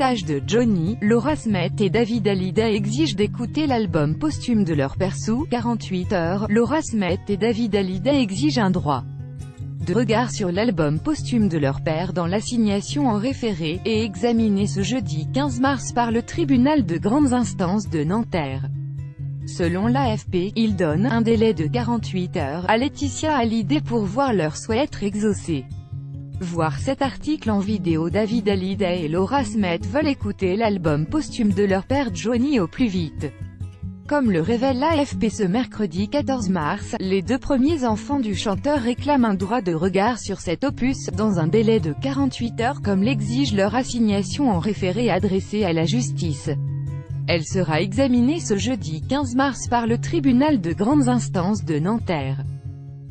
mariage de Johnny, Laura Smet et David Hallyday exigent d'écouter l'album posthume de leur père sous 48 heures. Laura Smet et David Hallyday exigent un droit de regard sur l'album posthume de leur père dans l'assignation en référé, et examiné ce jeudi 15 mars par le tribunal de grande instance de Nanterre. Selon l'AFP, il donne un délai de 48 heures à Laetitia Hallyday pour voir leur souhait être exaucé. Voir cet article en vidéo. David Hallyday et Laura Smet veulent écouter l'album posthume de leur père Johnny au plus vite. Comme le révèle l'AFP ce mercredi 14 mars, les deux premiers enfants du chanteur réclament un droit de regard sur cet opus, dans un délai de 48 heures comme l'exige leur assignation en référé adressée à la justice. Elle sera examinée ce jeudi 15 mars par le tribunal de grandes instances de Nanterre.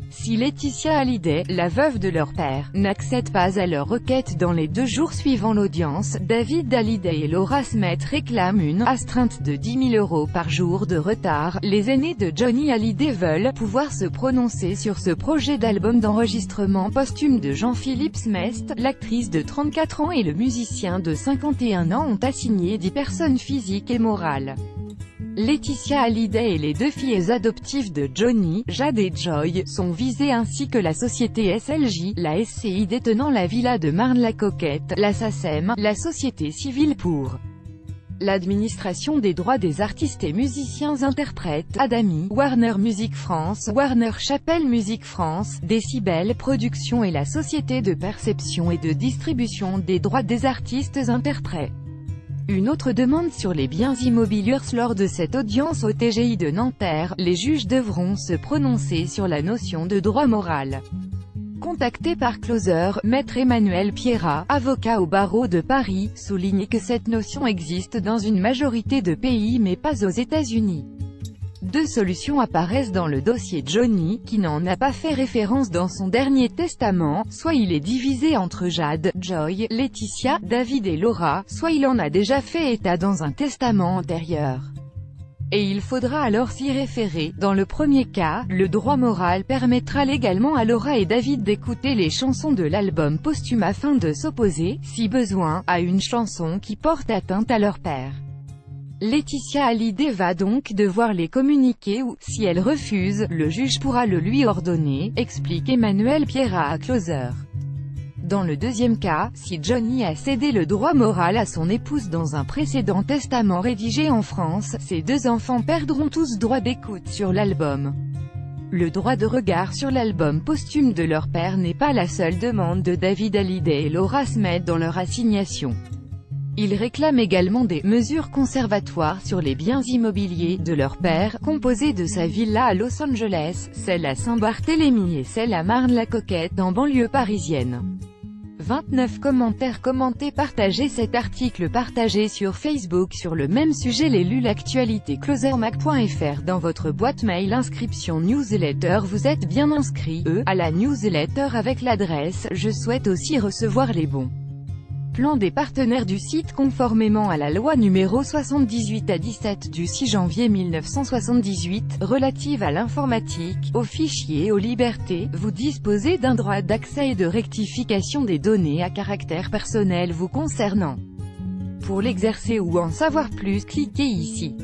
Si Laetitia Hallyday, la veuve de leur père, n'accède pas à leur requête dans les 2 jours suivant l'audience, David Hallyday et Laura Smet réclament une astreinte de 10 000 € par jour de retard. Les aînés de Johnny Hallyday veulent pouvoir se prononcer sur ce projet d'album d'enregistrement posthume de Jean-Philippe Smest. L'actrice de 34 ans et le musicien de 51 ans ont assigné 10 personnes physiques et morales. Laetitia Hallyday et les 2 filles adoptives de Johnny, Jade et Joy, sont visées ainsi que la société SLJ, la SCI détenant la villa de Marne-la-Coquette, la SACEM, la société civile pour l'administration des droits des artistes et musiciens-interprètes, Adami, Warner Music France, Warner Chappell Music France, Décibel Productions et la société de perception et de distribution des droits des artistes-interprètes. Une autre demande sur les biens immobiliers. Lors de cette audience au TGI de Nanterre, les juges devront se prononcer sur la notion de droit moral. Contacté par Closer, maître Emmanuel Pierrat, avocat au barreau de Paris, souligne que cette notion existe dans une majorité de pays mais pas aux États-Unis. 2 solutions apparaissent dans le dossier Johnny, qui n'en a pas fait référence dans son dernier testament: soit il est divisé entre Jade, Joy, Laetitia, David et Laura, soit il en a déjà fait état dans un testament antérieur. Et il faudra alors s'y référer. Dans le premier cas, le droit moral permettra légalement à Laura et David d'écouter les chansons de l'album posthume afin de s'opposer, si besoin, à une chanson qui porte atteinte à leur père. Laetitia Hallyday va donc devoir les communiquer ou, si elle refuse, le juge pourra le lui ordonner, explique Emmanuel Pierrat à Closer. Dans le deuxième cas, si Johnny a cédé le droit moral à son épouse dans un précédent testament rédigé en France, ses 2 enfants perdront tous droit d'écoute sur l'album. Le droit de regard sur l'album posthume de leur père n'est pas la seule demande de David Hallyday et Laura Smet dans leur assignation. Ils réclament également des mesures conservatoires sur les biens immobiliers de leur père, composés de sa villa à Los Angeles, celle à Saint-Barthélemy et celle à Marne-la-Coquette en banlieue parisienne. 29 commentaires. Commentez, partagez cet article, partagé sur Facebook. Sur le même sujet, l'élu l'actualité. Closermac.fr. Dans votre boîte mail inscription newsletter. Vous êtes bien inscrit à la newsletter avec l'adresse. Je souhaite aussi recevoir les bons plans des partenaires du site conformément à la loi numéro 78/17 du 6 janvier 1978, relative à l'informatique, aux fichiers et aux libertés. Vous disposez d'un droit d'accès et de rectification des données à caractère personnel vous concernant. Pour l'exercer ou en savoir plus, cliquez ici.